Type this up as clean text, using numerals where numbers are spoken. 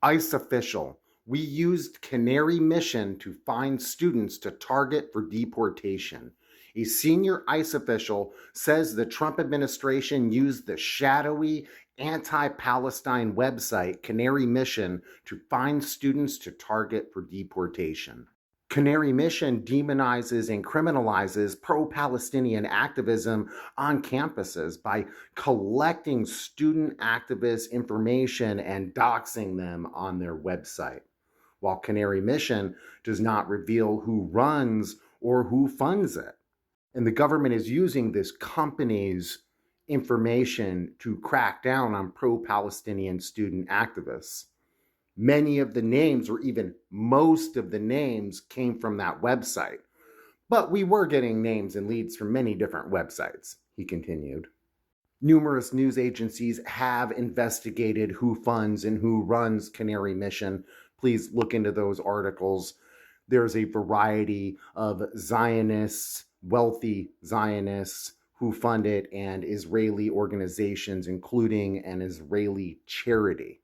ICE official. We used Canary Mission to find students to target for deportation. A senior ICE official says the Trump administration used the shadowy anti-Palestine website Canary Mission to find students to target for deportation. Canary Mission demonizes and criminalizes pro-Palestinian activism on campuses by collecting student activist information and doxing them on their website, while Canary Mission does not reveal who runs or who funds it. And the government is using this company's information to crack down on pro-Palestinian student activists. Many of the names, or even most of the names, came from that website. But we were getting names and leads from many different websites, he continued. Numerous news agencies have investigated who funds and who runs Canary Mission. Please look into those articles. There's a variety of Zionists, wealthy Zionists, who fund it, and Israeli organizations, including an Israeli charity.